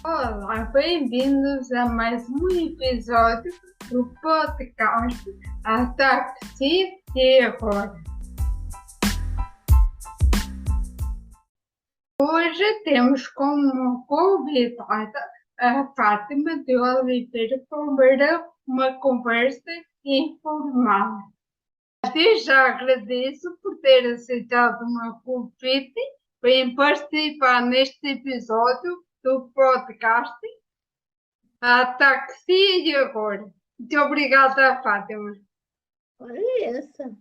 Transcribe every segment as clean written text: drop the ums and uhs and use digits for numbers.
Olá, bem-vindos a mais um episódio do podcast Ataque e Agora. Hoje temos como convidada a Fátima de Oliveira para uma conversa informal. Desde já agradeço por ter aceitado o meu convite para participar neste episódio do podcast Ataque e Agora. Muito obrigada, Fátima. Olha essa.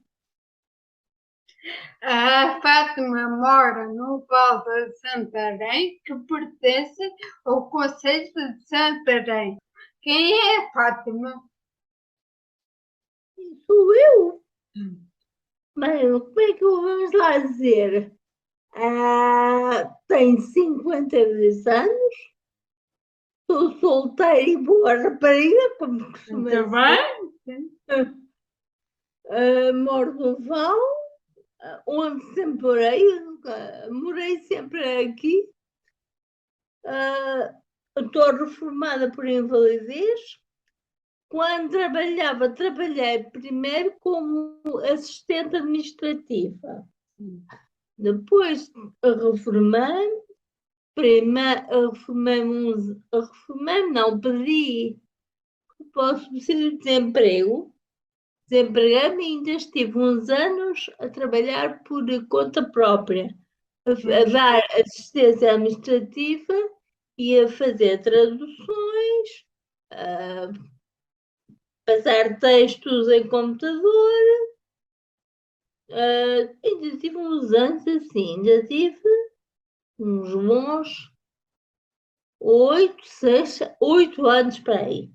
A Fátima mora no Val de Santarém, que pertence ao Conselho de Santarém. Quem é a Fátima? Sou eu. Bem, como é que vamos lá dizer? Tenho 52 anos, sou solteira e boa rapariga, como costuma Muito dizer. bem. Moro no Val, onde sempre morei, morei sempre aqui. Estou reformada por invalidez. Quando trabalhei primeiro como assistente administrativa. Depois reformei-me, pedi para o subsídio de desemprego. Desempregei-me e ainda estive uns anos a trabalhar por conta própria, a dar assistência administrativa e a fazer traduções, a passar textos em computador. Ainda tive uns anos assim, ainda tive uns bons 8 anos para aí.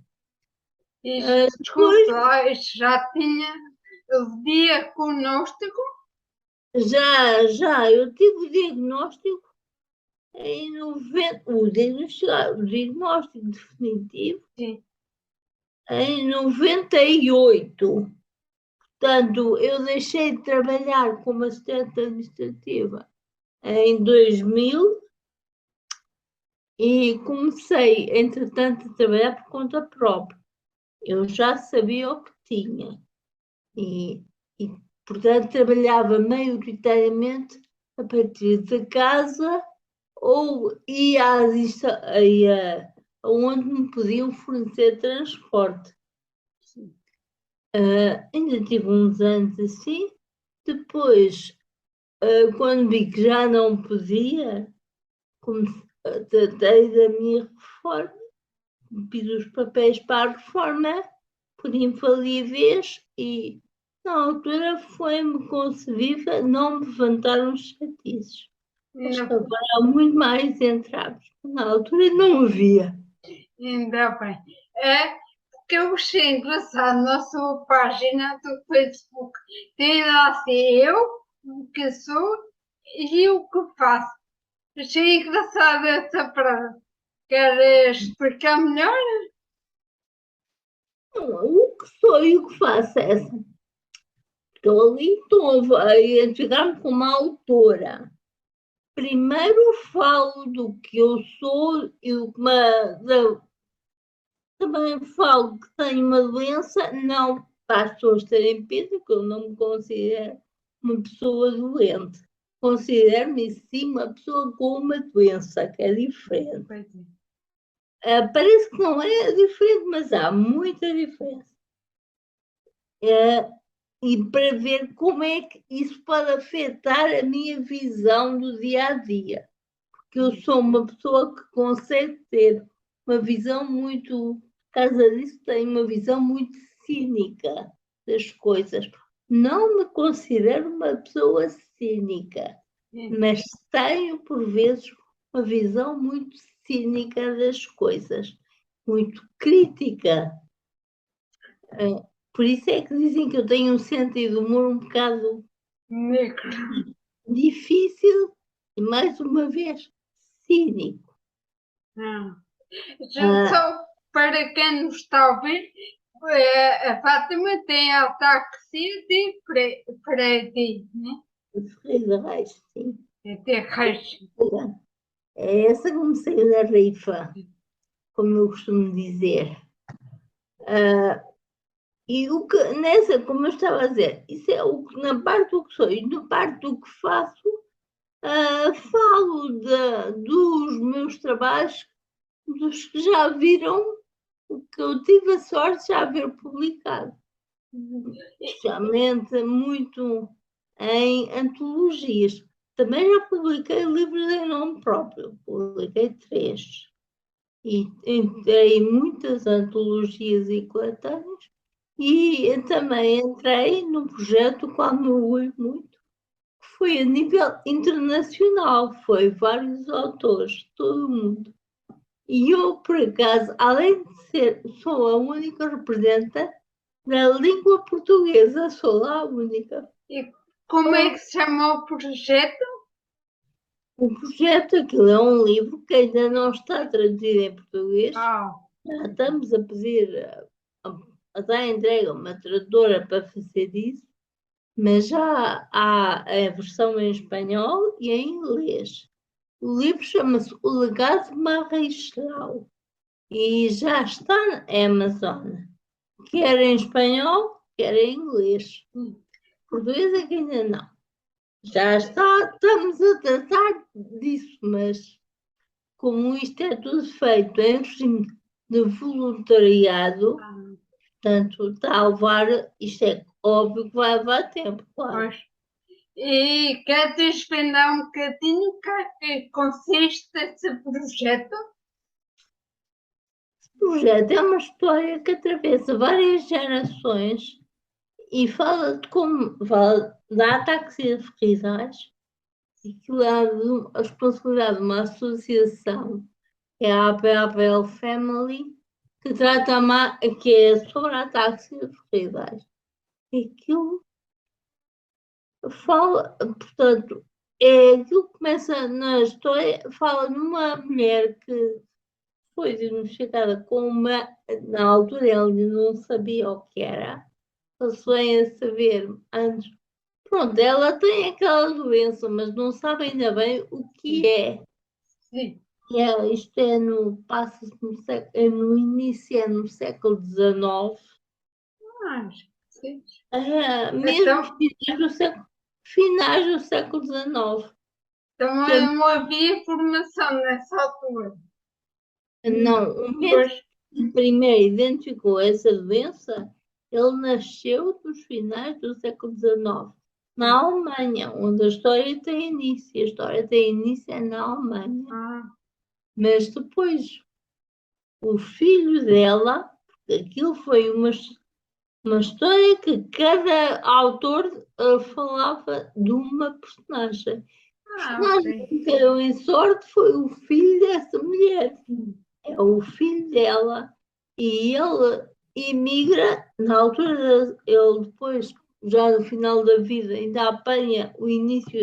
Desculpe lá, isto já tinha o diagnóstico? Já, eu tive o diagnóstico em 90, o diagnóstico definitivo. Sim. Em 98. Portanto, eu deixei de trabalhar como assistente administrativa em 2000 e comecei, entretanto, a trabalhar por conta própria. Eu já sabia o que tinha e portanto, trabalhava maioritariamente a partir de casa ou ia onde me podiam fornecer transporte. Ainda tive uns anos assim. Depois, quando vi que já não podia, tratei da minha reforma, fiz os papéis para a reforma por invalidez e na altura foi-me concebível não me levantaram os chatices. Acho que agora há muito mais entraves. Na altura não havia. Ainda bem. É porque eu achei engraçado na sua página do Facebook. Tem lá assim, eu, o que sou e o que faço. Achei engraçada essa frase. Quer explicar melhor? O que sou e o que faço é essa. Estou ali, estou a identificar-me como autora. Primeiro falo do que eu sou e também falo que tenho uma doença, não para as pessoas terem pena, que eu não me considero uma pessoa doente. Considero-me sim uma pessoa com uma doença, que é diferente. Parece que não é diferente, mas há muita diferença. E para ver como é que isso pode afetar a minha visão do dia a dia. Porque eu sou uma pessoa que consegue ter uma visão muito, por causa disso, tenho uma visão muito cínica das coisas. Não me considero uma pessoa cínica, mas tenho, por vezes, uma visão muito cínica das coisas, muito crítica. Por isso é que dizem que eu tenho um sentido de humor um bocado Negro. difícil e, mais uma vez, cínico. Só para quem nos está a ouvir, a Fátima tem ataxia de Freddy, né? Ferreira Reis, sim. De Reis. É essa que me saiu da rifa. como eu costumo dizer. E o que, como eu estava a dizer, isso é na parte do que sou e na parte do que faço, falo dos meus trabalhos, dos que já viram, o que eu tive a sorte de já ver publicado. Especialmente muito em antologias. Também já publiquei livros em nome próprio, publiquei 3. E entrei em muitas antologias e coletâneas e também entrei num projeto qual me orgulho muito, que foi a nível internacional, foi vários autores de todo o mundo. E eu, por acaso, além de ser, sou a única representante da língua portuguesa, sou lá a única. E como é que se chama o projeto? O projeto, aquilo é um livro que ainda não está traduzido em português. Ah, Já estamos a pedir, a dar entrega a uma tradutora para fazer isso, mas já há a versão em espanhol e em inglês. O livro chama-se O Legado de Maristral e já está na Amazon, quer em espanhol, quer em inglês. Português é que ainda não. Já está, estamos a tratar disso, mas como isto é tudo feito em regime de voluntariado, portanto, está a levar, isto é óbvio que vai levar tempo, claro. pois. E quer desvendar um bocadinho o que é que consiste esse projeto? O projeto é uma história que atravessa várias gerações e fala de como dá ataques e aterrissagens, e que há a responsabilidade de uma associação, que é a APAPL Family, que trata que é sobre ataques e aterrissagens. E aquilo fala, portanto, aquilo que começa na história, fala numa mulher que foi diagnosticada com uma, na altura ela não sabia o que era, eles vêm a saber antes. Pronto, ela tem aquela doença, mas não sabe ainda bem o que é. Sim. Isto é passa-se no início, é no século XIX, Ah, sim. mesmo Então, finais do século XIX. então não havia formação nessa altura. Não, o médico Pois, que primeiro identificou essa doença, ele nasceu nos finais do século XIX, na Alemanha, onde a história tem início. A história tem início na Alemanha. Mas depois, o filho dela, aquilo foi uma história que cada autor falava de uma personagem. A personagem ok. que caiu em sorte foi o filho dessa mulher. É o filho dela e ele emigra, na altura, ele depois, já no final da vida, ainda apanha o início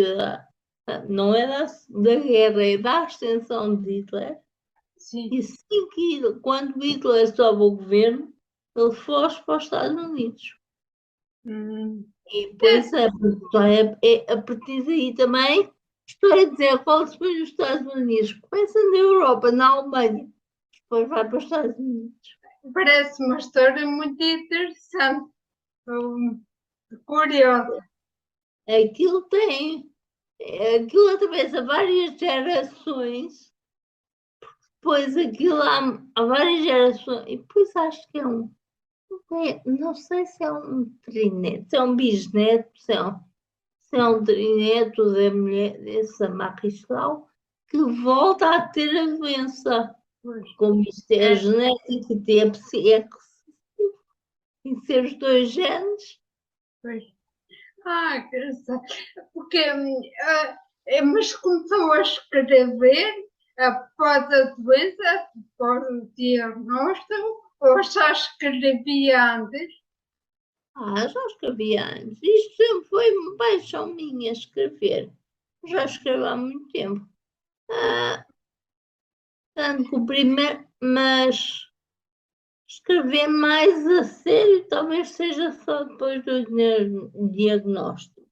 não é da guerra, é da ascensão de Hitler. Sim. E sim que quando Hitler sobe o governo, ele foge para os Estados Unidos. E depois a partir daí também, história desenrola-se depois dos Estados Unidos. Começa na Europa, na Alemanha, depois vai para os Estados Unidos. Parece uma história muito interessante, curiosa. Aquilo atravessa várias gerações, depois aquilo há várias gerações, e depois acho que não sei se é um trineto, se é um bisneto, se é um trineto da mulher, dessa Maristral, que volta a ter a doença. Como isto é genético e tem que ser os 2 genes. Pois. Que engraçado. Porque, mas começou a escrever após a doença, após o diagnóstico, ou já escrevia antes? Já escrevi antes. Isto sempre foi paixão minha escrever. Já escrevo há muito tempo. Tanto que o primeiro, mas escrever mais a sério talvez seja só depois do diagnóstico.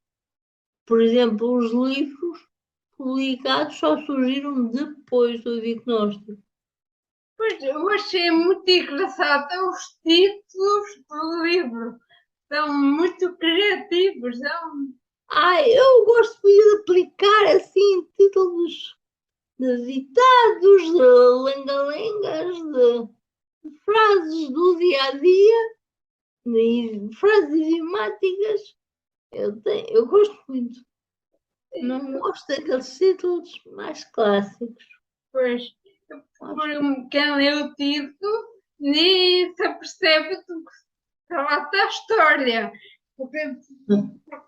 Por exemplo, os livros publicados só surgiram depois do diagnóstico. Pois, eu achei muito engraçado os títulos do livro. São muito criativos. São... Eu gosto de aplicar assim títulos de ditados, de lenga-lengas, de frases do dia a dia, de frases idiomáticas. Eu gosto muito. Não gosto daqueles títulos mais clássicos. Pois, quem lê o título nem se apercebe do que se trata a história. Porque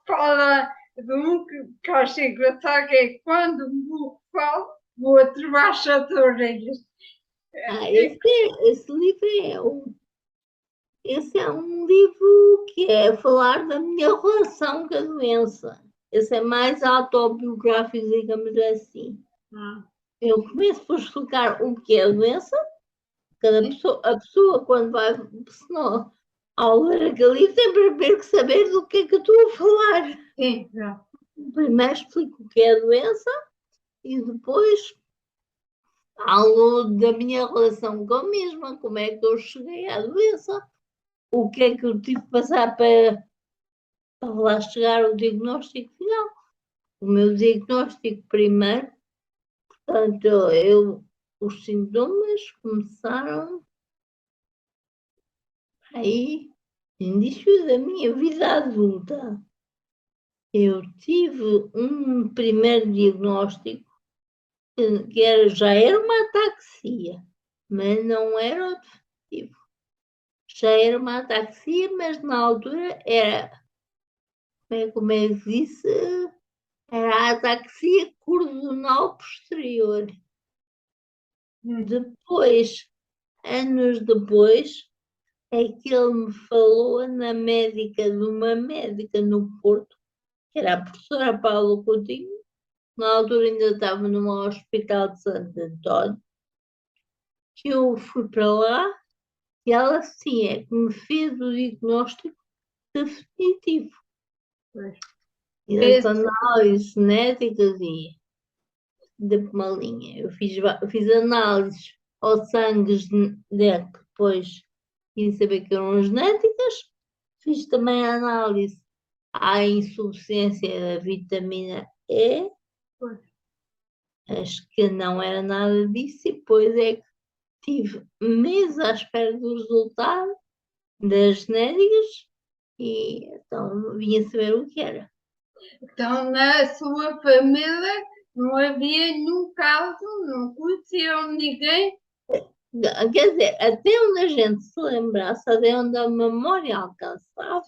fala de um que eu acho engraçado, que é quando um burro fala, o outro baixa as orelhas. Esse livro esse é um livro que é falar da minha relação com a doença. Esse é mais autobiográfico, digamos assim. Eu começo por explicar o que é a doença. A pessoa quando vai, senão, ao ler aquele livro, tem primeiro que saber do que é que eu estou a falar. Sim, Primeiro explico o que é a doença e depois falo da minha relação com a mesma, como é que eu cheguei à doença, o que é que eu tive que passar para lá chegar ao diagnóstico final. O meu diagnóstico primeiro, portanto, os sintomas começaram aí, no início da minha vida adulta. Eu tive um primeiro diagnóstico que já era uma ataxia, mas não era o definitivo. Já era uma ataxia, mas na altura era, como é que disse, era a ataxia cordonal posterior. Depois, anos depois, é que ele me falou na médica, de uma médica no Porto, que era a professora Paula Coutinho, na altura ainda estava num hospital de Santo António, que eu fui para lá e ela sim é que me fez o diagnóstico definitivo. E das análises genéticas e de uma linha. Eu fiz análises ao sangue que depois quis saber que eram genéticas. Fiz também a análise à insuficiência da vitamina E. Acho que não era nada disso, e depois é que tive meses à espera do resultado das genéticas e então vinha saber o que era. Então, na sua família não havia nenhum caso, não conheciam ninguém. Quer dizer, até onde a gente se lembrasse, até onde a memória alcançava,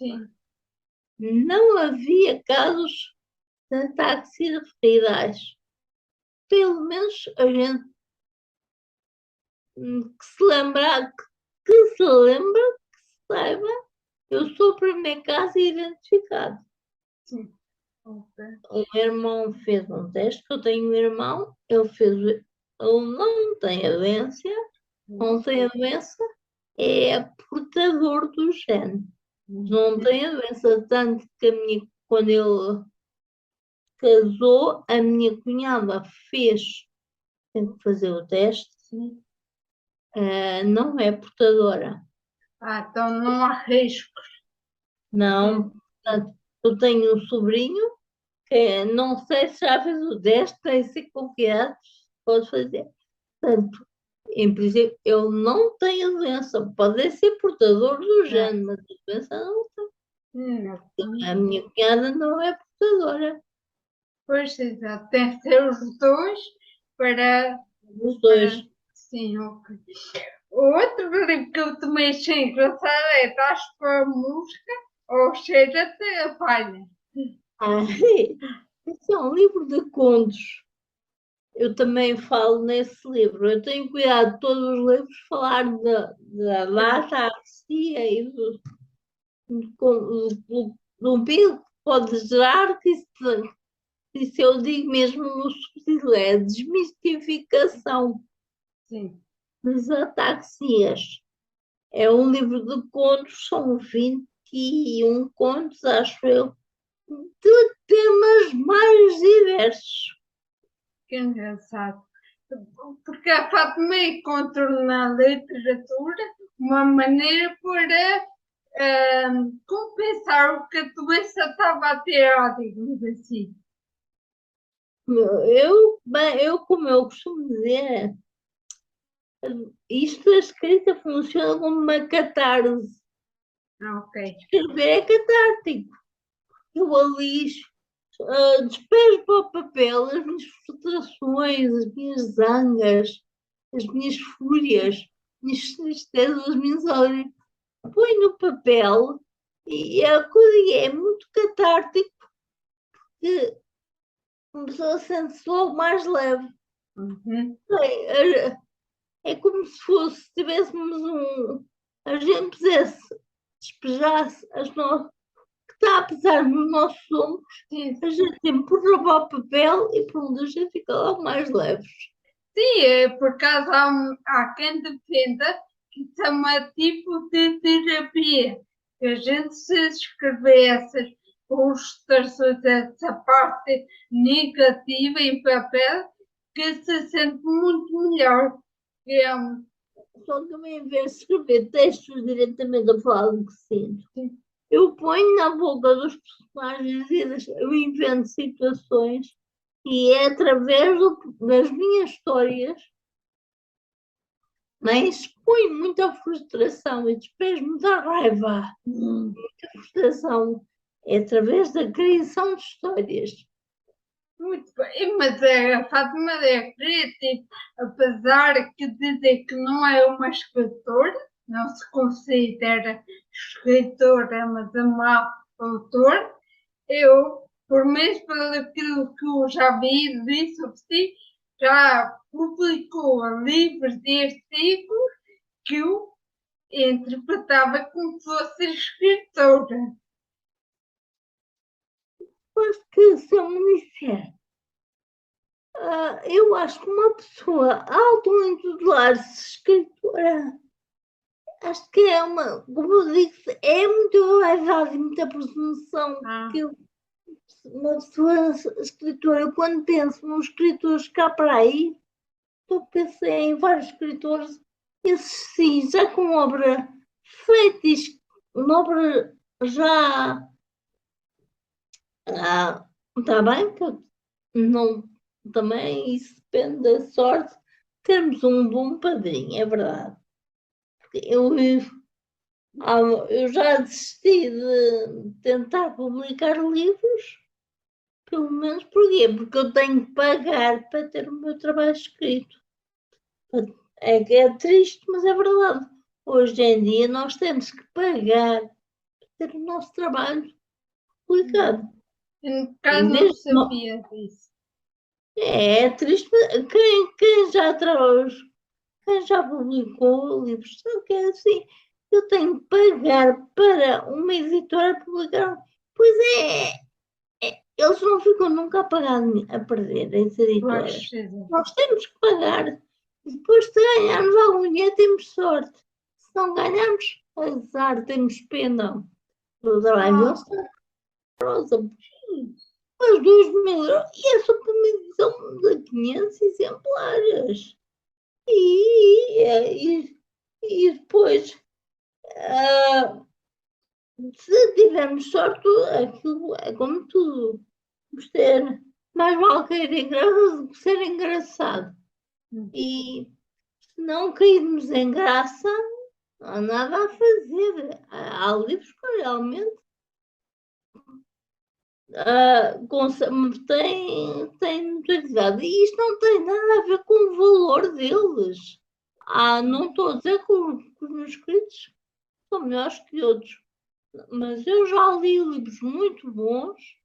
não havia casos de ataxia fetais. Pelo menos a gente que se lembra, que se lembra, que se saiba, eu sou o primeiro caso identificado. Sim. O meu irmão fez um teste, que eu tenho um irmão, ele não tem a doença, não tem a doença, é portador do gene. Não tem a doença, tanto que quando ele casou, a minha cunhada tem que fazer o teste, não é portadora. Então não há riscos. Não, portanto, eu tenho um sobrinho que não sei se já fez o teste, tem 5 anos, pode fazer. Portanto, em princípio, ele não tem a doença, pode ser portador do gene, mas a doença não tem. A minha cunhada não é portadora. Pois, exato, tem que ser os dois para. Os dois. Sim, ok. O outro livro que eu também achei engraçado é Das para a Música ou Cheira-te a Palha. Esse é um livro de contos. Eu também falo nesse livro. Eu tenho cuidado de todos os livros falar da ataxia e do umbigo que pode gerar, que isso eu digo mesmo no subtítulo, é desmistificação das ataxias. É um livro de contos, são 21 contos, acho eu, de temas mais diversos. Que engraçado. porque a Fátima encontrou na literatura uma maneira para compensar o que a doença estava a ter, digamos assim. Como eu costumo dizer, isto, a escrita funciona como uma catarse. Ok. Escrever é catártico. Eu ali despejo para o papel as minhas frustrações, as minhas zangas, as minhas fúrias, as minhas tristezas, as minhas lágrimas. Põe no papel e a coisa é muito catártico, que uma pessoa sente-se logo mais leve. Uhum. É como se fosse, se tivéssemos a gente pusesse, despejasse as nossas, que está a pesar nos nossos ombros, a gente tem por roubar o papel e pronto, a gente fica logo mais leves. Sim, por acaso há quem defenda que isso é um tipo de terapia. Que a gente se escrever essas frustrações, essa parte negativa em papel, que se sente muito melhor. Que é Só que também, em vez de escrever textos diretamente a falar do que sinto, eu ponho na boca dos personagens e eu invento situações e é através das minhas histórias, mas exponho muita frustração e despejo muita raiva, muita frustração. É através da criação de histórias. muito bem, mas a Fátima é crítica, apesar de dizer que não é uma escritora, não se considera escritora, mas é uma autora. Eu, por mês, pelo aquilo que eu já vi, li sobre si, já publicou livros e artigos que eu interpretava como se fosse escritora. Mas que, se eu me disser, eu acho que uma pessoa auto-intitular-se escritora, acho que é como eu disse, é muito vaidade e muita presunção, porque uma pessoa escritora, eu quando penso nos escritores cá para aí, eu pensei em vários escritores, esses sim, já com obra feita, uma obra já está bem, que não, também isso depende da sorte, termos um bom padrinho, é verdade. Eu já desisti de tentar publicar livros, pelo menos porquê? Porque eu tenho que pagar para ter o meu trabalho escrito. É triste, mas é verdade. Hoje em dia nós temos que pagar para ter o nosso trabalho publicado. No caso, não sabia disso. É triste, quem já trabalhou, quem já publicou livros, sabe que é assim, eu tenho que pagar para uma editora publicar. Pois eles não ficam nunca a pagar a perder, as editoras. Nós temos que pagar. Depois, se ganharmos algum dinheiro, temos sorte. Se não ganharmos, azar, temos pena. O trabalho deles está rosa. Mas 2.000 euros, e é só para uma edição de 500 exemplares. E depois, se tivermos sorte, aquilo é como tudo. Ser mais mal cair em graça do que ser engraçado. E se não cairmos em graça, não há nada a fazer. Há livros que realmente têm notoriedade. E isto não tem nada a ver com o valor deles. Não estou a dizer que os meus escritos são melhores que outros, mas eu já li livros muito bons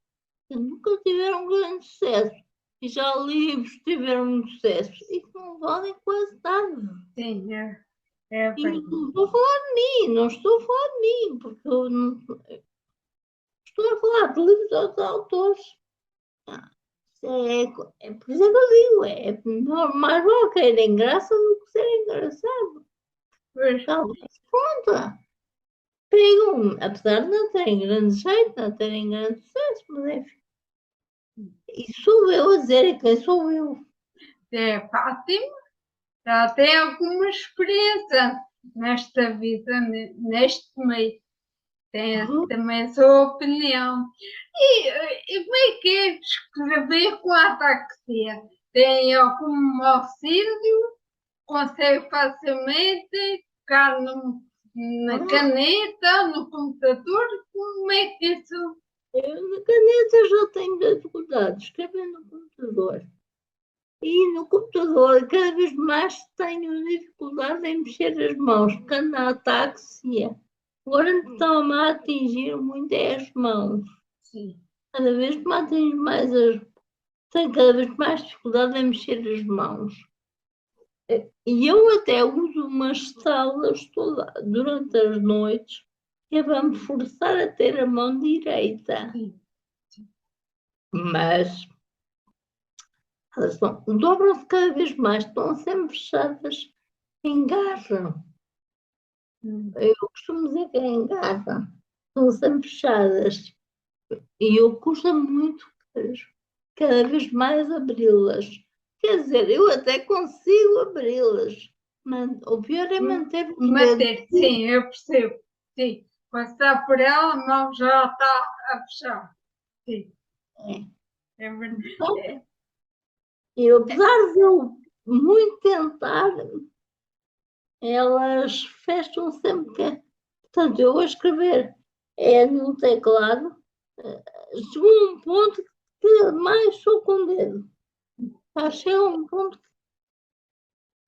que nunca tiveram grande sucesso. E já livros que tiveram muito sucesso e que não valem quase nada. Sim, E não estou a falar de mim, não estou a falar de mim, porque eu não estou a falar de livros dos autores. Por isso é que eu digo, mais vale querem graça do que ser engraçado. Talvez conta. Pegam, apesar de não terem grande jeito, não terem grande sucesso, mas enfim. E sou eu a dizer, quem sou eu? é Fátima, já tem alguma experiência nesta vida, neste meio. Tem também a sua opinião. E como é que é escrever com a ataxia? Tem algum auxílio? Consegue facilmente tocar na caneta, no computador? Como é que isso... Eu na caneta já tenho dificuldade de escrever no computador. E no computador, cada vez mais tenho dificuldade em mexer as mãos, porque na ataxia. Agora estão-me a atingir muito as mãos. Sim. Cada vez me atinge mais as... Tenho cada vez mais dificuldade em mexer as mãos. E eu até uso umas salas durante as noites que é para me forçar a ter a mão direita. Sim. Mas elas dobram-se cada vez mais, estão sempre fechadas em garra. Eu costumo dizer que é em garra. Estão sempre fechadas. E eu custa muito cada vez mais abri-las. Quer dizer, eu até consigo abri-las. Mas o pior é manter os Manter, dedos. sim, eu percebo. Sim. Passar por ela, a mão já está a fechar. Sim. É verdade. Então, e apesar de eu muito tentar, elas fecham sempre que. Portanto, eu a escrever no teclado, chegou a um ponto que mais sou com o dedo. Chega a um ponto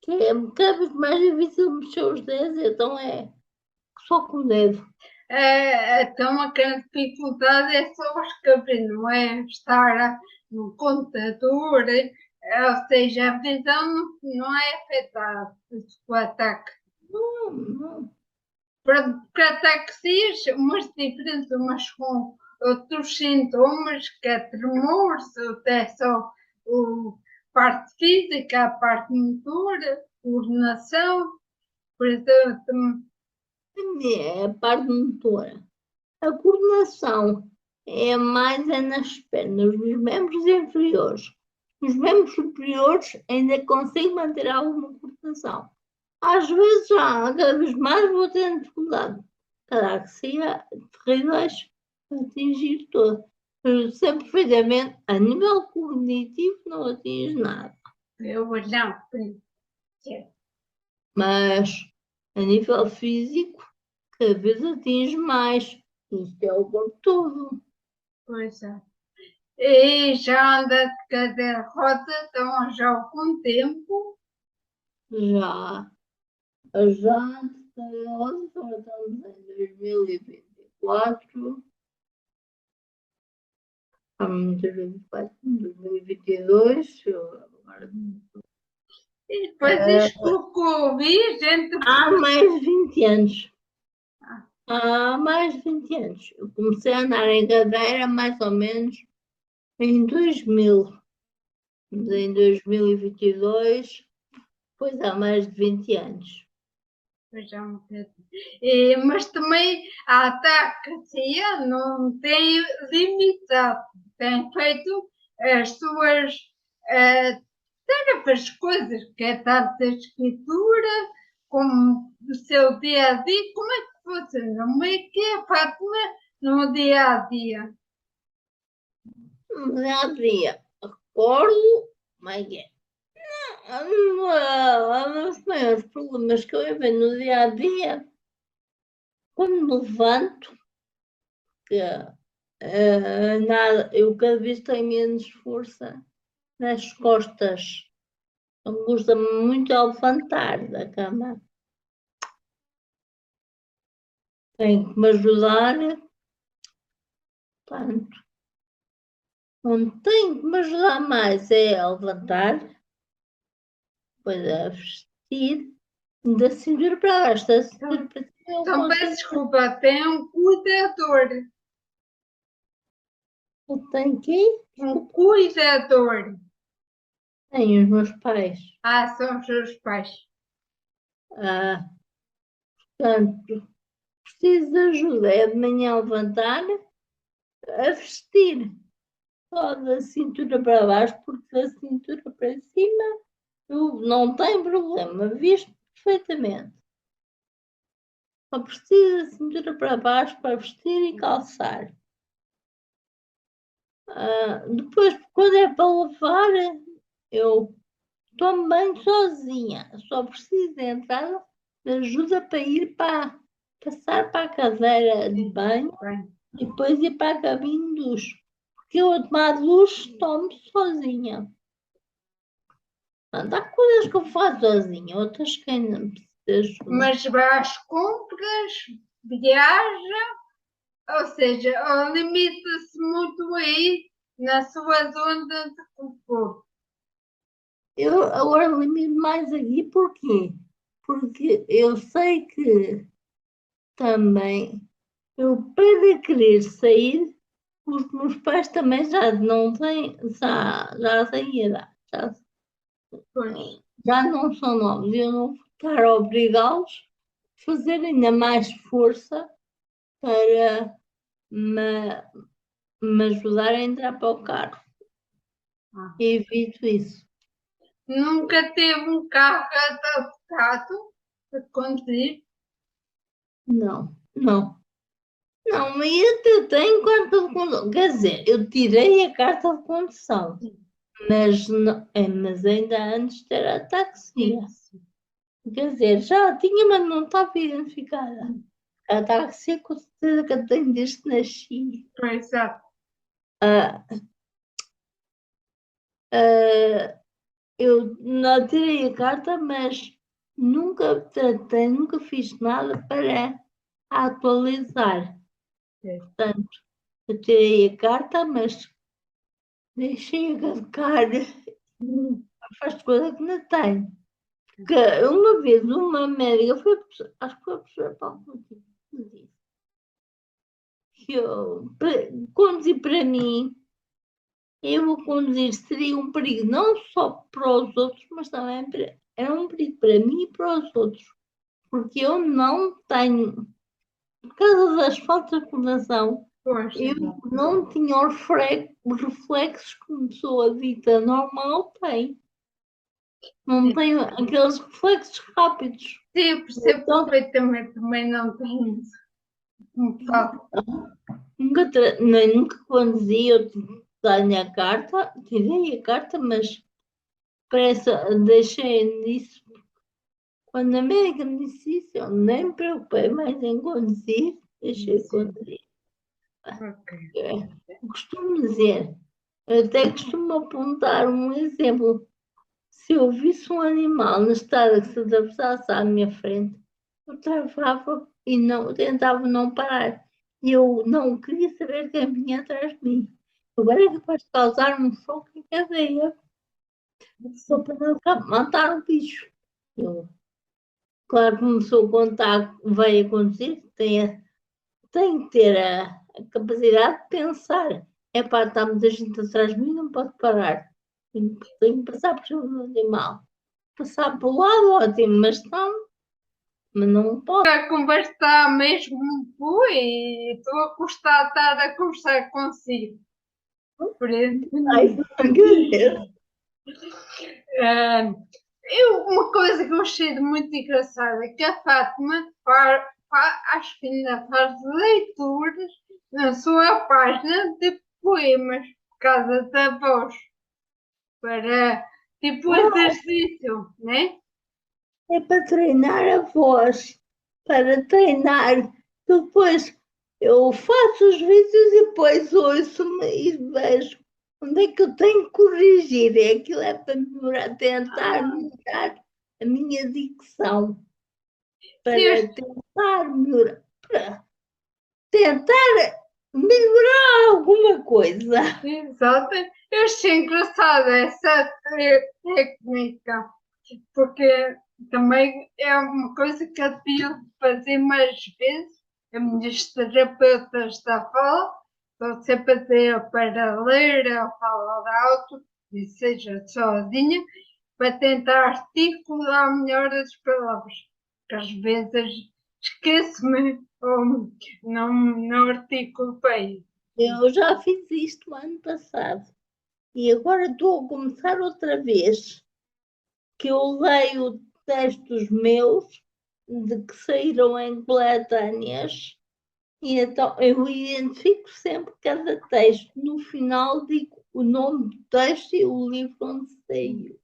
que é cada vez mais difícil mexer os dedos, então é só com o dedo. Então a grande dificuldade é só escrever, não é estar no computador, ou seja, a visão não é afetada com o ataque. Não. Porque ataxias, umas diferentes, umas com outros sintomas, que é tremor, até só a parte física, a parte motora, coordenação, por exemplo, É a parte motora. A coordenação é mais nas pernas, nos membros inferiores. Nos membros superiores ainda consigo manter alguma coordenação. Às vezes já, cada vez mais vou tendo dificuldade. Claro que sim, terríveis atingir todo. Mas sei perfeitamente, a nível cognitivo não atinge nada. eu não, Mas a nível físico, cada vez atinge mais. Isto é o corpo todo. pois é. E já anda de cadeira de rodas há algum tempo. Já estamos em 2024, estamos em 2022, agora... E depois isto do Covid, gente. Há mais de 20 anos. Há mais de 20 anos. Eu comecei a andar em cadeira mais ou menos em 2000. Em 2022, pois há mais de 20 anos. Mas também a ataxia não tem limitado, tem feito as suas tarefas, coisas, que é tanto a escritura como o seu dia a dia. Como é que funciona? Como é que é, Fátima, no dia a dia? No dia a dia, acordo, como é que é? Um dos maiores problemas que eu vejo no dia a dia, quando me levanto, que nada, eu cada vez tenho menos força nas costas. Me custa muito a levantar da cama. Tenho que me ajudar. Portanto, onde tenho que me ajudar mais é a levantar, depois a vestir, da cintura para baixo, da cintura para cima. Então, peço desculpa, tem um cuidador. Eu tenho que Um cuidador. Tenho os meus pais. São os seus pais. Portanto, preciso de ajuda. É de manhã a levantar, a vestir. Só da cintura para baixo, porque da cintura para cima Eu não tenho problema, visto perfeitamente. Só preciso da cintura para baixo para vestir e calçar. Depois, quando é para lavar, eu tomo banho sozinha. Só preciso de entrar de ajuda para ir para passar para a cadeira de banho Bem, e depois ir para a cabine de duche. Porque eu a tomar duche tomo sozinha. Portanto, há coisas que eu faço sozinha, outras que ainda me preciso de ajuda. mas vai às compras, viaja, ou seja, limita-se muito aí na sua zona de conforto. Eu agora limito mais aqui, porquê? Porque eu sei que também eu, para querer sair, os meus pais também já não têm, já têm idade, Pois, já não são novos. Eu não vou estar a obrigá-los a fazer ainda mais força para me, me ajudar a entrar para o carro. ah, Evito isso. nunca teve um carro adaptado para conduzir. Não, não. Não, mas eu tenho carta de condução. Quer dizer, eu tirei a carta de condução, mas, mas ainda antes de ter a taxia. Isso. Quer dizer, já tinha, mas não estava identificada. A taxia, com certeza que eu tenho desde que nasci. Pois é. Ah, ah, eu não tirei a carta, mas nunca tratei, nunca fiz nada para atualizar. Portanto, eu tirei a carta, mas deixei-a caducar. Faz coisa que não tenho. Porque uma vez uma médica foi, acho que foi a professora Paulo que disse que eu conduzir para mim, eu vou conduzir seria um perigo não só para os outros, mas também era um perigo para mim e para os outros. Porque eu não tenho, por causa das faltas de coordenação, Pois, eu não tinha os reflexos que uma pessoa dita normal tem. Não tenho aqueles reflexos rápidos. sim, eu percebo Então, perfeitamente, também não tenho isso. Como falo. nunca conduzi, eu tenho a carta, tirei a carta, mas parece, deixei nisso. Quando a médica me disse isso, eu nem me preocupei mais em conduzir, deixei de conduzir. Ok. Costumo dizer, eu até costumo apontar um exemplo. Se eu visse um animal na estrada que se atravessasse à minha frente, eu travava e não, tentava não parar. E eu não queria saber quem vinha atrás de mim. Eu era capaz de causar um choque em cadeia só para não matar o bicho. Eu, claro que uma pessoa quando vai a conduzir tem que ter a capacidade de pensar. É para estar muita gente atrás de mim, não pode parar. Tenho que passar por cima do animal. Passar por lado, ótimo, mas não posso. A conversa está mesmo muito boa e estou a gostar de estar a conversar consigo. Por isso, Ai, agradeço. ah, uma coisa que eu achei de muito engraçada é que a Fátima acho que ainda faz leituras na sua página de poemas por causa da voz, para tipo exercício, né? É para treinar a voz, para treinar. Depois eu faço os vídeos e depois ouço-me e vejo onde é que eu tenho que corrigir. Aquilo é para melhorar, tentar melhorar a minha dicção, Eu, para tentar melhorar, para tentar melhorar alguma coisa. exato, eu achei engraçada essa técnica, porque também é uma coisa que eu devia fazer mais vezes. A minha terapeuta está a falar, estou sempre a dizer para ler, a falar alto, e seja sozinha, para tentar articular melhor as palavras, porque às vezes esqueço-me ou não articulo bem. Eu já fiz isto ano passado e agora estou a começar outra vez. que eu leio textos meus de que saíram em coletâneas e então eu identifico sempre cada texto. No final digo o nome do texto e o livro onde saiu.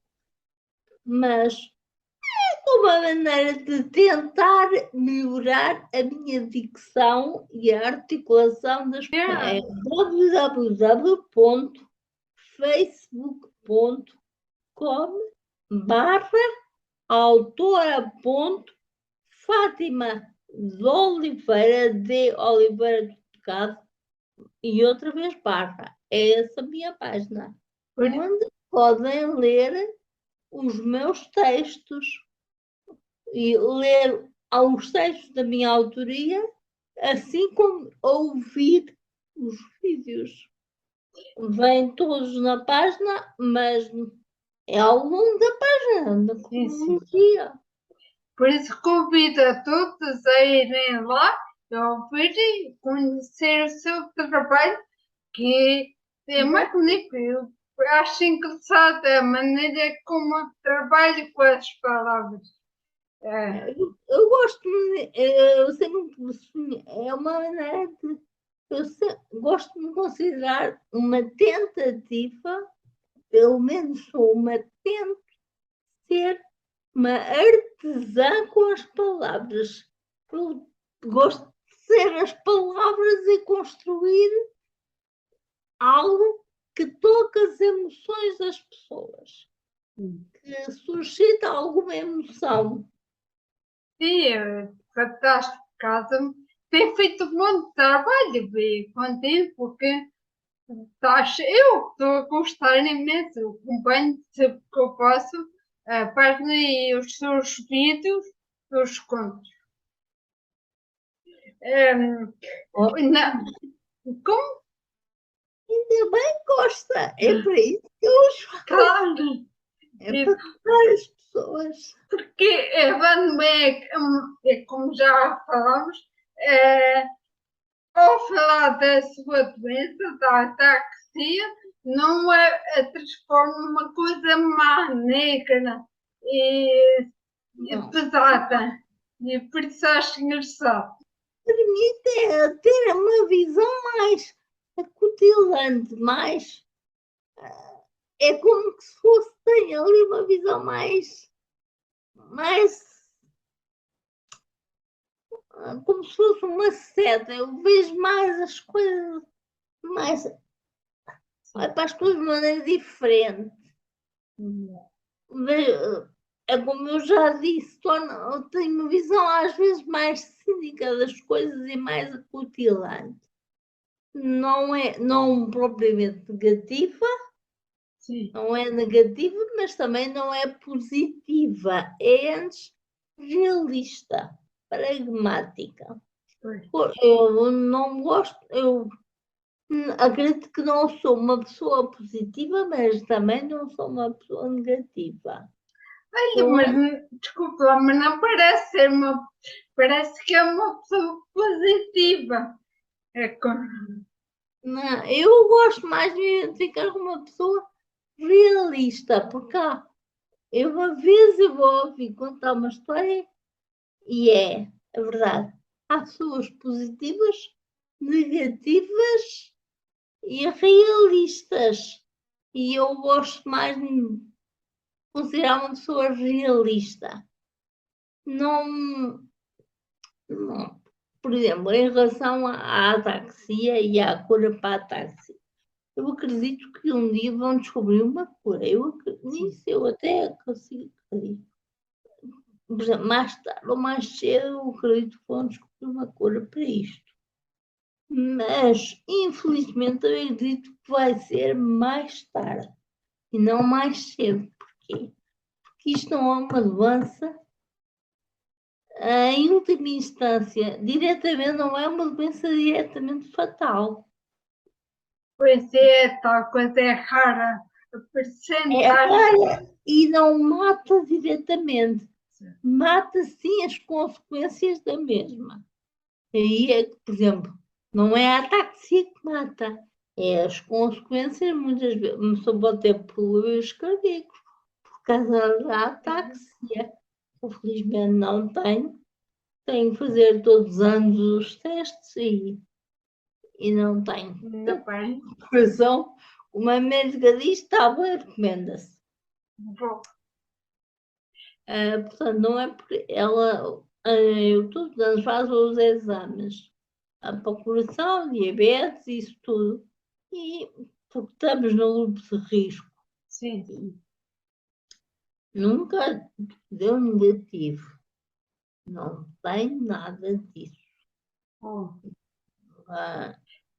Mas é uma maneira de tentar melhorar a minha dicção e a articulação das Yeah. www.facebook.com/autora.Fátima de Oliveira, de Oliveira do Pecado, e outra vez barra. É essa a minha página, onde podem ler os meus textos e ler alguns textos da minha autoria, assim como ouvir os vídeos. Vêm todos na página, mas é ao longo da página, da cronologia. Por isso convido a todos a irem lá e ouvirem, conhecer o seu trabalho, que é magnífico. Eu acho engraçada a maneira como eu trabalho com as palavras. Eu gosto, eu sempre, é uma maneira de. Gosto de me considerar uma tentativa, pelo menos sou uma tento ser uma artesã com as palavras. Eu gosto de ser as palavras e construir algo que toca as emoções das pessoas, que suscita alguma emoção. Sim, é fantástico. Casa tem feito um bom trabalho contigo, porque eu estou a gostar imenso. Eu acompanho sempre que eu posso a página e os seus vídeos, os contos. Como? Ainda bem que gosta. É para isso que eu os faço. Claro. É para tocar as pessoas. Porque como já falamos, ao falar da sua doença, da ataxia, não a transforma numa coisa má, negra e pesada. E por isso acho engraçado. Permite ter uma visão mais acutilante, mais. É como que se fosse, tem ali uma visão mais. Como se fosse uma seta. Eu vejo mais as coisas, mais. Para as coisas de maneira diferente. É como eu já disse, eu tenho uma visão às vezes mais cínica das coisas e mais acutilante. Não propriamente negativa, Sim. não é negativa, mas também não é positiva. É antes realista, pragmática. Eu não gosto, eu acredito que não sou uma pessoa positiva, mas também não sou uma pessoa negativa. Olha, mas desculpa, mas não parece ser parece que é uma pessoa positiva. Não, eu gosto mais de ficar com uma pessoa realista, porque uma vez eu vou ouvir contar uma história e é verdade. Há pessoas positivas, negativas e realistas. E eu gosto mais de considerar uma pessoa realista. Não, por exemplo, em relação à ataxia e à cura para a ataxia. Eu acredito que um dia vão descobrir uma cura. Nisso eu até consigo acreditar. Por exemplo, mais tarde ou mais cedo, eu acredito que vão descobrir uma cura para isto. Mas, infelizmente, eu acredito que vai ser mais tarde e não mais cedo. Porquê? Porque isto não é uma doença, em última instância, diretamente, não é uma doença diretamente fatal. Pois é, tal coisa é rara. É rara e não mata diretamente. Mata sim as consequências da mesma. Aí é que, por exemplo, não é a ataxia que mata, é as consequências, muitas vezes, a pessoa pode ter problemas cardíacos, casa da ataxia. Eu felizmente não tenho. Tenho que fazer todos os anos os testes e não tenho. Ainda bem. Coração, uma médica diz, está bem, recomenda-se. Bom, Portanto, não é porque ela, eu todos os anos faço os exames para o coração, diabetes, isso tudo. E porque estamos no grupo de risco. sim. Nunca deu negativo. Não tem nada disso. Oh,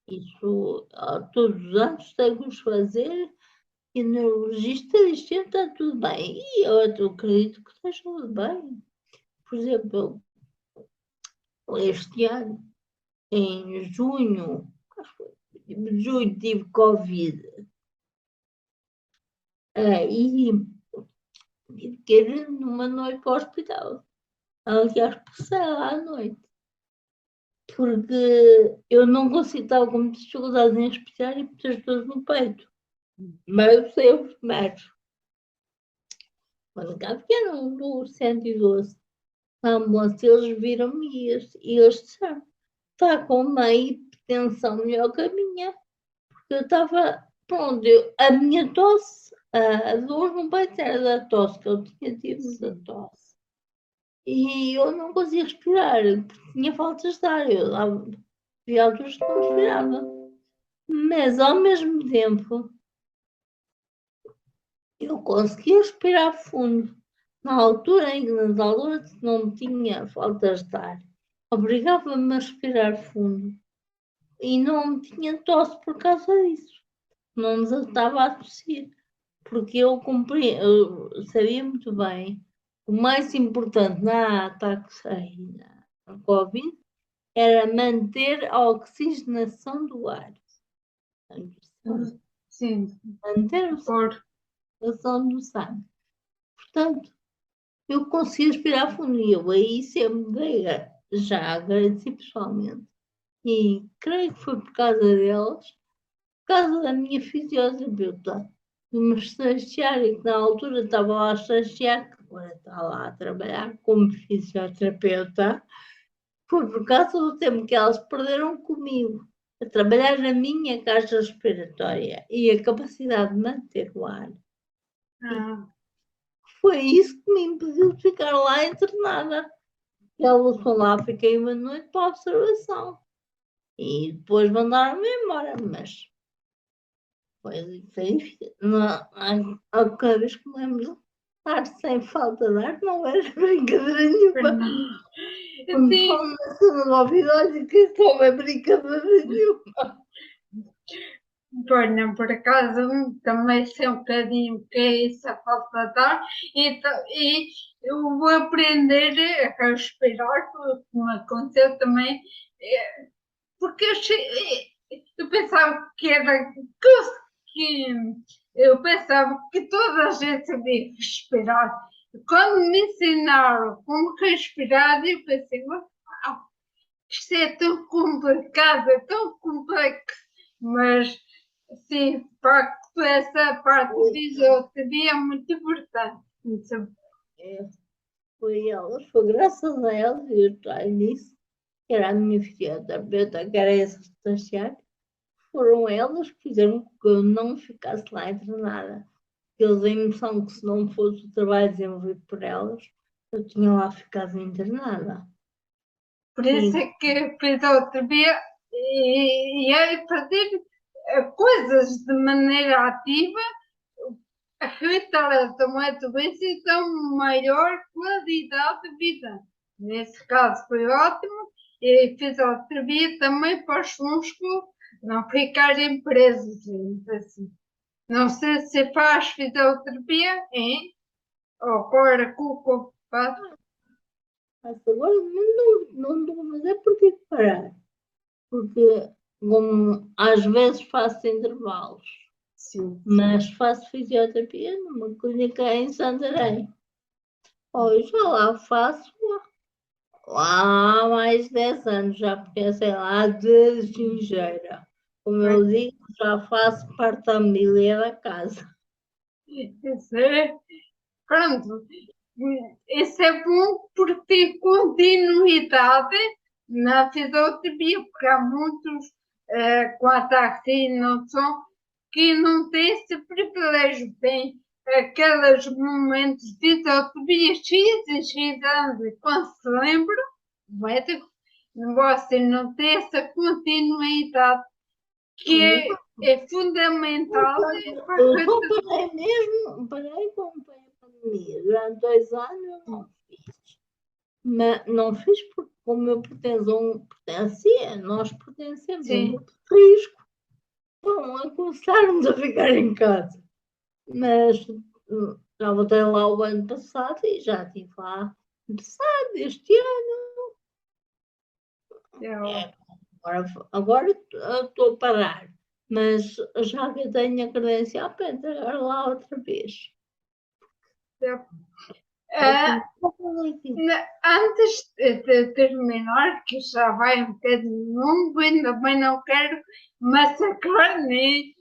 Isso todos os anos tenho que os fazer e o neurologista diz que está tudo bem. E eu acredito que está tudo bem. Por exemplo, este ano, em junho, acho que foi, junho tive Covid. E tive que ir numa noite para o hospital. Aliás, passei lá à noite. Porque eu não consigo estar com muitas dificuldades em respirar e muitas dores no peito. Mas eu sei os remédios. Quando cá vieram do 112, a ambulância, eles viram-me e eles disseram: está com uma hipertensão melhor que a minha. Porque eu estava, pronto, a minha tosse, a dor no peito era da tosse, que eu tinha tido muita tosse. E eu não conseguia respirar, porque tinha faltas de ar. Eu havia alturas que não respirava. Mas ao mesmo tempo, eu conseguia respirar fundo. Na altura em que nas aulas não tinha faltas de ar, obrigava-me a respirar fundo. E não tinha tosse por causa disso. Não desatava a tossir. Porque eu sabia muito bem o mais importante na ataque na Covid era manter a oxigenação do ar. sim. Manter a oxigenação do sangue. Portanto, eu consegui respirar fundo e eu aí sempre já agradeci pessoalmente. E creio que foi por causa delas, por causa da minha fisioterapeuta, de uma estagiária que na altura estava lá a estagiar, que agora está lá a trabalhar como fisioterapeuta, foi por causa do tempo que elas perderam comigo a trabalhar na minha caixa respiratória e a capacidade de manter o ar. Ah, Foi isso que me impediu de ficar lá internada. Elas foram lá, fiquei uma noite para a observação. E depois mandaram-me embora, mas foi difícil. Cada vez que me lembro de estar sem falta de ar, não era brincadeira nenhuma. Quando sim. falo na cena do ouvido, olha que isso não é brincadeira nenhuma. Pois não, por acaso também sei um bocadinho o que é isso, a falta de ar, e eu vou aprender a respirar, como aconteceu também, porque eu pensava que era que eu pensava que toda a gente sabia respirar. Quando me ensinaram como respirar, eu pensei, uau, isto é tão complicado, é tão complexo, mas sim, de facto, essa parte de fisioterapia é muito importante. Foi elas, foi graças a elas, e eu estou nisso, que era a minha fisioterapeuta, que era essa estagiária, foram elas que fizeram com que eu não ficasse lá internada. Eles têm noção que se não fosse o trabalho desenvolvido por elas, eu tinha lá ficado internada. Por isso é que a fisioterapia e é fazer coisas de maneira ativa retarda uma doença e dá uma maior qualidade de vida. Nesse caso foi ótimo e a fisioterapia também para os músculos não ficarem presos, assim. Não sei se faz fisioterapia, hein? Ou agora com o corpo faz. Mas agora não estou a fazer porque parar. Porque como, às vezes faço intervalos, Sim. mas faço fisioterapia numa clínica em Santarém. Hoje lá faço lá há mais de 10 anos, já pensei lá de gingeira. Como eu digo, já faço parte da família da casa. Isso é. pronto, isso é bom porque tem continuidade na fisioterapia, porque há muitos com ataque não são que não têm esse privilégio, têm aqueles momentos de fisioterapia X e X anos, e quando se lembra, o médico, você não tem essa continuidade que é fundamental para Eu só parei mesmo, parei quando foi a pandemia. Durante 2 anos eu não fiz. Mas não fiz porque, como eu pertencia, nós pertencemos a um grupo de risco, então aconselharam-nos a ficar em casa. Mas já voltei lá o ano passado e já estive lá no passado, este ano. Agora estou a parar, mas já que eu tenho a credencial para entrar lá outra vez. Antes de terminar, que já vai um bocadinho longo, ainda bem não quero massacrar nem.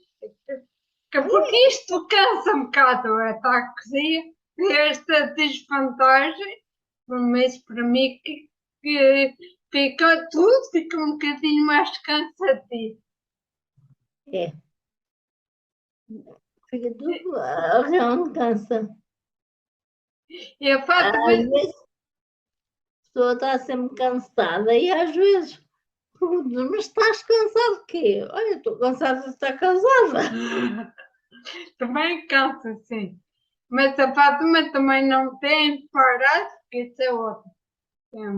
Porque isto cansa um bocado a taxia, esta desvantagem, mas para mim que fica tudo fica um bocadinho mais cansativo. É. Fica tudo, realmente cansa. E a fato às vezes a pessoa está sempre cansada e às vezes pergunto, mas estás cansado de quê? Olha, estou cansada de estar cansada. também cansa, sim. Mas a Fátima também não tem parado, porque isso é outro. É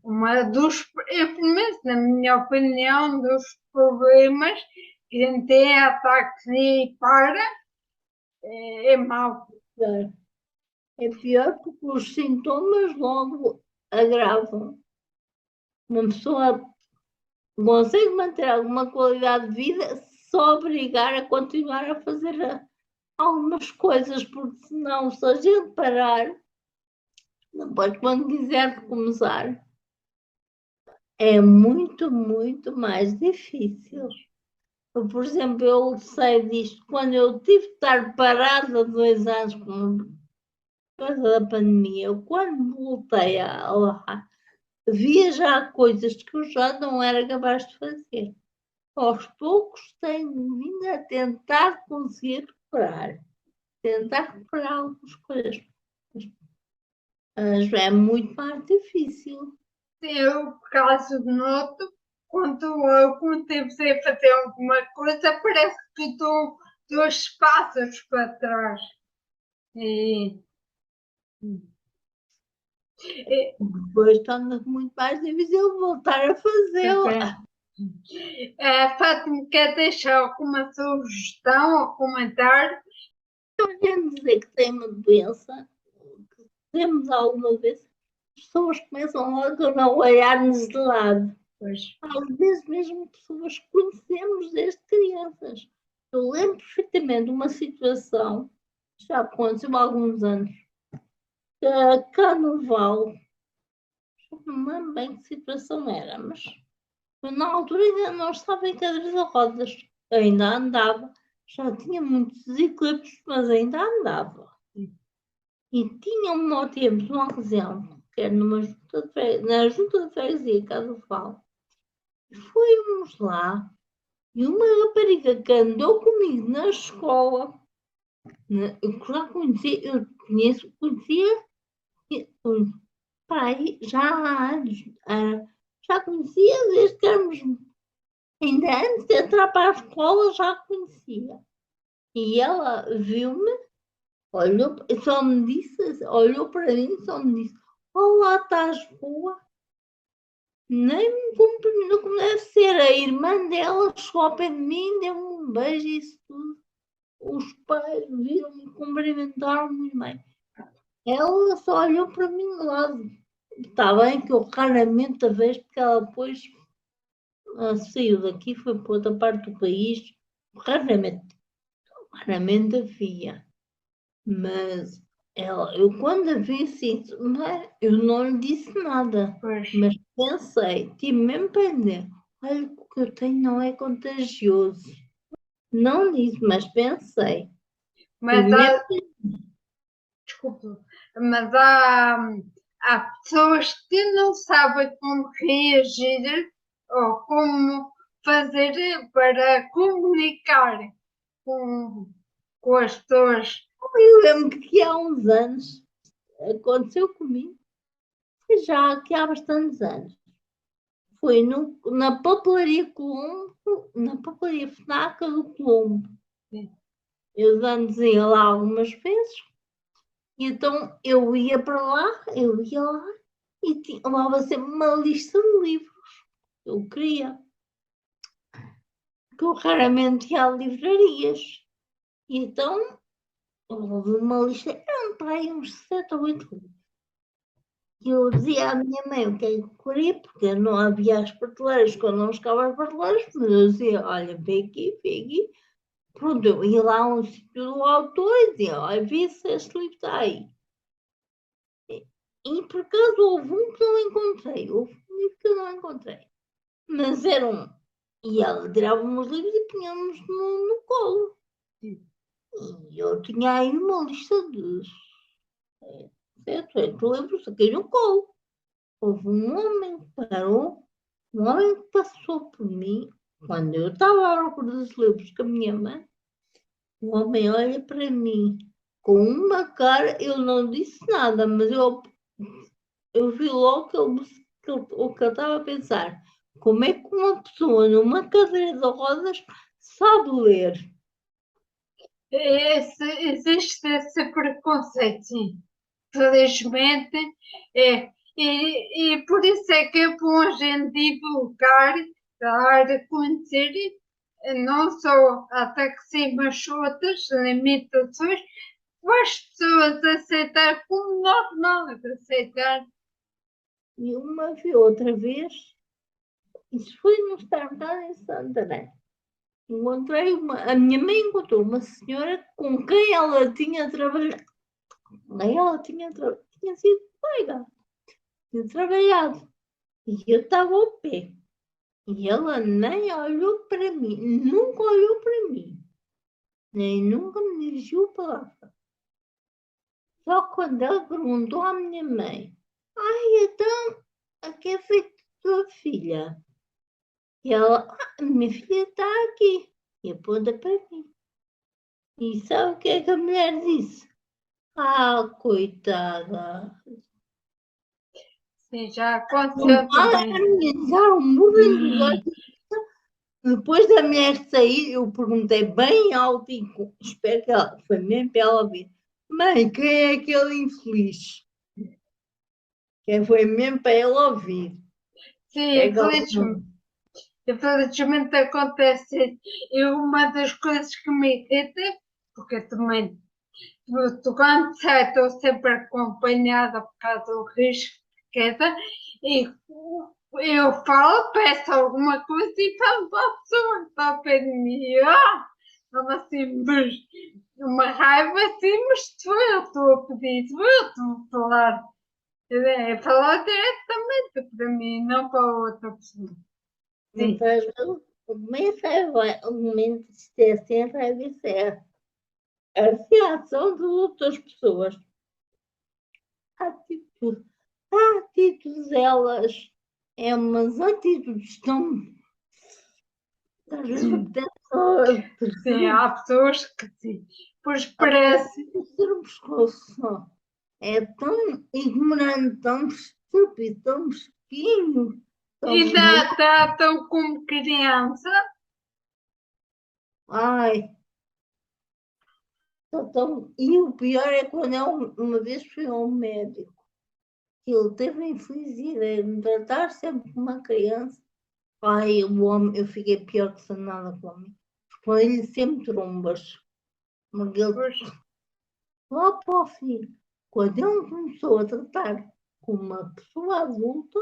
uma dos, pelo menos na minha opinião, dos problemas que a gente tem ataques e para, é mau. É pior porque os sintomas logo agravam. Uma pessoa consegue manter alguma qualidade de vida só obrigar a continuar a fazer algumas coisas, porque senão, se a gente parar, depois, quando quiser começar, é muito, muito mais difícil. Por exemplo, eu sei disto quando eu tive de estar parada 2 anos por causa da pandemia. Eu, quando voltei a lá, via já coisas que eu já não era capaz de fazer. Aos poucos tenho vindo a tentar conseguir recuperar. Tentar recuperar algumas coisas. Mas é muito mais difícil. Eu, por causa de noto, quando eu comecei a fazer alguma coisa, parece que estou 2 passos para trás. E, Depois torna muito mais difícil voltar a fazê-la. Fátima, quer deixar alguma sugestão ou comentário? Querendo dizer que tem uma doença, que temos alguma vez, as pessoas começam logo a não olhar-nos de lado. Pois. Às vezes mesmo pessoas que conhecemos desde crianças. Eu lembro perfeitamente de uma situação, já aconteceu há alguns anos, Carnaval, não me lembro bem que situação era, mas na altura ainda não estava em cadeira de rodas, ainda andava, já tinha muitos desequilíbrios, mas ainda andava. E tinha temos uma ocasião, que era na junta de freguesia Casa do Val, e fomos lá, e uma rapariga que andou comigo na escola, eu já conhecia, conhecia pai, já há anos, já conhecia desde que éramos, ainda antes de entrar para a escola já conhecia. E ela viu-me, olhou, só me disse, olhou para mim e só me disse, olá, estás boa? Nem me cumprimentou como deve ser. A irmã dela chegou ao pé de mim, deu-me um beijo e isso tudo. Os pais viram-me, cumprimentaram-me bem. Ela só olhou para mim de lado. Está bem que eu raramente a vejo, porque ela depois saiu daqui, foi para outra parte do país. Raramente a via. Mas eu quando a vi assim, eu não lhe disse nada. Pois. Mas pensei, tive mesmo para dizer, olha, o que eu tenho não é contagioso. Não disse, mas pensei. Mas desculpe, mas há pessoas que não sabem como reagir ou como fazer para comunicar com, com as pessoas. Eu lembro que há uns anos aconteceu comigo, já que há bastantes anos. Foi na papelaria Colombo, na papelaria FNAC do Colombo. Sim. Eu antes ia lá algumas vezes, e então eu ia lá e levava sempre uma lista de livros que eu queria. Que eu raramente ia a livrarias. E então houve uma lista, eram para aí uns 7 ou 8 livros. E eu dizia à minha mãe o que é que eu queria, porque não havia as prateleiras, quando não chegava as prateleiras, mas eu dizia, olha, vem aqui, vem aqui. Pronto, eu ia lá a um sítio do autor e dizia, olha, vê se este livro está aí. E por acaso houve um que não encontrei, houve um livro que eu não encontrei. Mas era um. E ela tirava os livros e punhamos no colo. Sim. E eu tinha aí uma lista de 7, 8 livros aqui no colo. Houve um homem que parou, um homem que passou por mim, quando eu estava à procura dos livros com a minha mãe, o homem olha para mim com uma cara, eu não disse nada, mas eu vi logo o que ele estava a pensar. Como é que uma pessoa numa cadeira de rodas sabe ler? Existe esse preconceito, sim. Felizmente, é, e por isso é que é bom a gente divulgar, dar a conhecer não só até que sim, mas outras limitações, para as pessoas aceitar como normal de aceitar. E uma vi outra vez, isso foi no Starbucks em Santarém. A minha mãe encontrou uma senhora com quem ela tinha trabalhado. Ela tinha sido colega, tinha trabalhado. E eu estava ao pé. E ela nem olhou para mim, nunca olhou para mim, nem nunca me dirigiu a palavra. Só quando ela perguntou à minha mãe: ai, então, a que é feito tua filha? E ela: minha filha está aqui. E aponta para mim. E sabe o que é que a mulher disse? Ah, coitada. Sim, já aconteceu também. Organizaram um movimento dos olhos. Depois da mulher sair, eu perguntei bem alto e espero que ela, foi mesmo para ela ouvir. Mãe, quem é aquele infeliz? Quem foi mesmo para ela ouvir? Sim, É que ela infelizmente acontece. E uma das coisas que me irrita, porque também quando sai, estou sempre acompanhada por causa do risco de queda, e eu falo, peço alguma coisa e falo para a pessoa que está ao pé de mim. Estava assim, mas uma raiva assim, mas eu estou a pedir, eu estou a falar. É falar diretamente para mim, não para outra pessoa. não Sim, faz o momento de ter sem raiva a reação de outras pessoas. Atitude. Atitudes, elas é umas atitudes tão. Às vezes sim, há pessoas que sim. Pois apetece parece. ser um pescoço. É tão ignorante, tão estúpido, tão mesquinho, tão E mau. tratam como criança. Ai, e o pior é quando uma vez fui a um médico, que ele teve a infeliz ideia de me tratar sempre como uma criança. Ai, o homem, eu fiquei pior que se nada com o homem. Foi-lhe sempre trombas. Porque ele, Pois, lá para o fim, quando ele começou a tratar como uma pessoa adulta,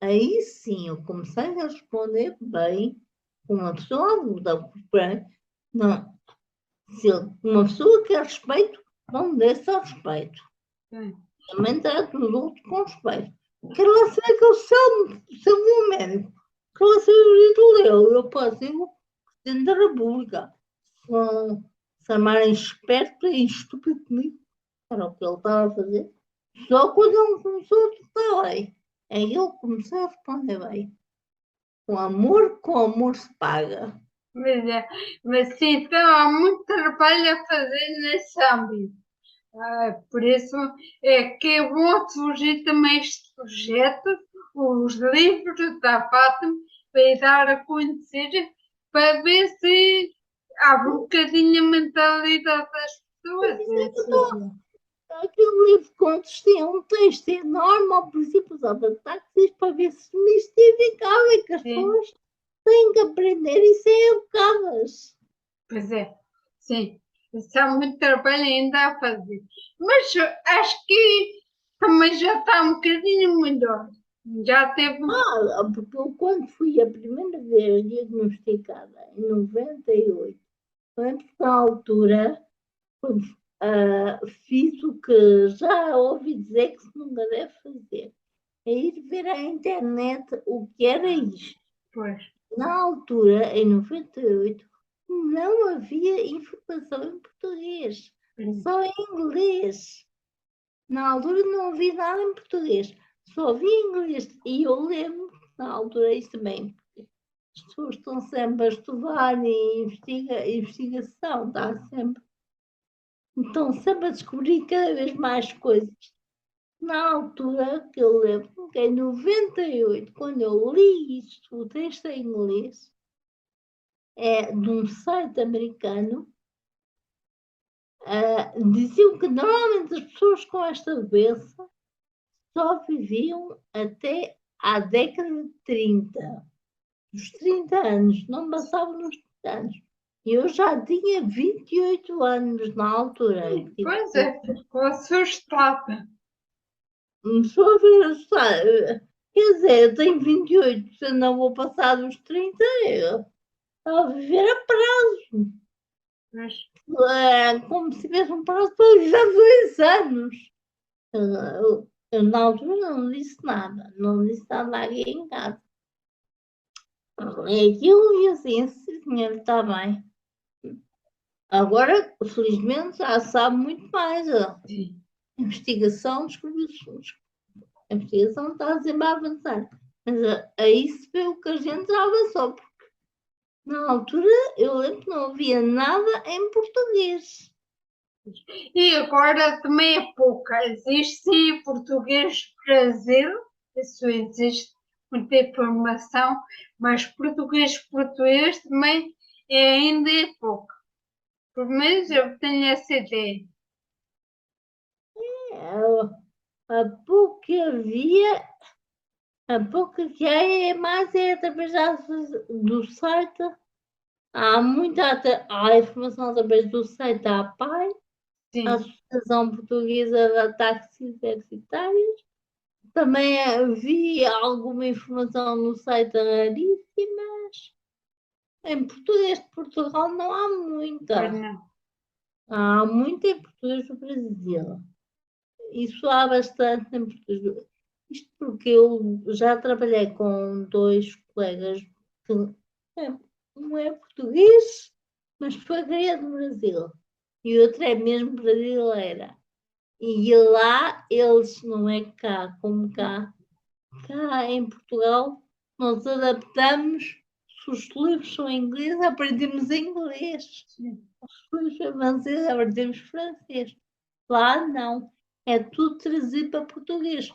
aí sim eu comecei a responder bem, com uma pessoa adulta. Bem, não, se uma pessoa quer respeito, não dê só respeito. sim. Também trata os outros com respeito. Quero lá saber que eu sou um médico. Quero lá saber o título dele. Eu posso ir Presidente da República. Se amarem esperto e estúpido comigo, Era o que ele estava a fazer. Só quando ele começou a tocar bem. Aí ele começou a responder bem. Com amor se paga. Mas sim, então há muito trabalho a fazer nesse âmbito. Por isso é que é bom surgir também este projeto, os livros da Fátima, para dar a conhecer, para ver se abre um bocadinho a mentalidade das pessoas. Aquele livro de contos tinha um texto enorme ao princípio usava táxis para ver se mistificava e que as pessoas têm que aprender e ser educadas. Pois é, sim. Isso há muito trabalho ainda a fazer. Mas acho que também já está um bocadinho melhor. Já teve. Porque eu, quando fui a primeira vez diagnosticada, em 98, antes da altura, fiz o que já ouvi dizer que se nunca deve fazer. É ir ver à internet o que era isto. Pois. Na altura, em 98, não havia informação em português, só em inglês. Na altura não havia nada em português, só havia em inglês. E eu lembro, na altura, isso também, as pessoas estão sempre a estudar e investigação, estão sempre a descobrir cada vez mais coisas. Na altura que eu lembro, que em 98, quando eu li isto, o texto em inglês, é de um site americano, diziam que normalmente as pessoas com esta doença só viviam até à década de 30. Dos 30 anos, não passavam nos 30 anos. E eu já tinha 28 anos na altura. Pois é, ficou assustada. Começou a ver assustada. Quer dizer, eu tenho 28, se eu não vou passar dos 30, eu estava a viver a prazo. Mas, Como se tivesse um prazo para já 2 anos. Eu na altura não disse nada, não disse nada aqui em casa. É aquilo e assim, esse senhor está bem. Agora, felizmente, já sabe muito mais. A investigação a investigação está sempre a avançar. Mas aí se vê o que a gente já avançou, porque na altura eu lembro que não havia nada em português. e agora também é pouca. Existe sim português Brasil, isso existe muita informação, mas português também ainda é pouco. Pelo menos eu tenho essa ideia. A pouco que havia, a pouco que há é mais através do site. Há muita há informação através do site da APAI, a Associação Portuguesa de Ataques Universitários. Também vi alguma informação no site da Raríssimas. Em português de Portugal não há muita. Há muita em português do Brasil. Isso há bastante em português. Isto porque eu já trabalhei com 2 colegas que um é português, mas foi criado no Brasil. E o outro é mesmo brasileira. E lá eles não é cá como cá. Cá em Portugal nós adaptamos, se os livros são em inglês, aprendemos inglês. Os livros são francês, aprendemos francês. Lá não. É tudo trazido para português.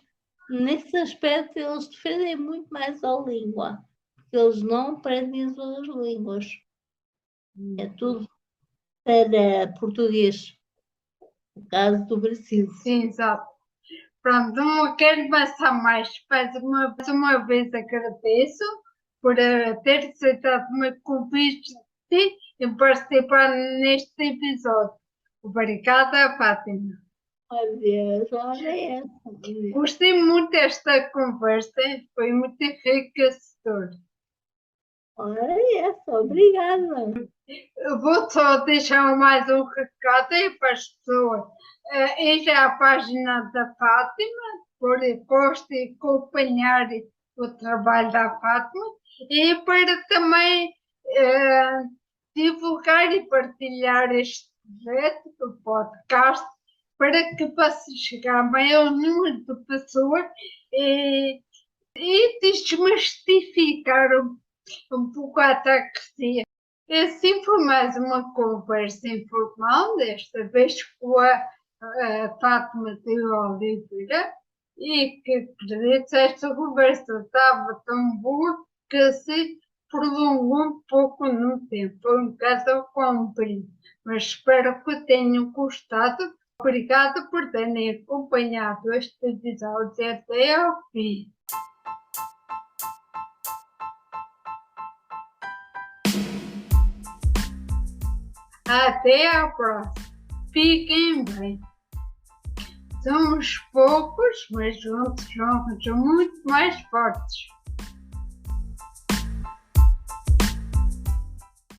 Nesse aspecto eles defendem muito mais a língua, porque eles não aprendem as outras línguas. É tudo para português. No caso do Brasil. Sim, exato. Pronto, não quero passar mais. Mais uma vez agradeço por ter aceitado o meu convite e participar neste episódio. Obrigada, Fátima. Adeus, olha essa. Gostei muito desta conversa, foi muito enriquecedor. Olha essa, obrigada. Eu vou só deixar mais um recado aí para as pessoas. Ir à página da Fátima, por gosto de acompanhar o trabalho da Fátima e para também divulgar e partilhar este projeto do podcast para que possa chegar a maior número de pessoas e desmistificar um pouco a taxia. Assim foi mais uma conversa informal, desta vez com a Fátima de Oliveira, e que acredito esta conversa estava tão boa que se prolongou um pouco no tempo, foi um caso comprido, mas espero que tenham gostado. Obrigada por terem acompanhado este episódio até ao fim. Até a próxima. Fiquem bem. Somos poucos, mas juntos somos muito mais fortes.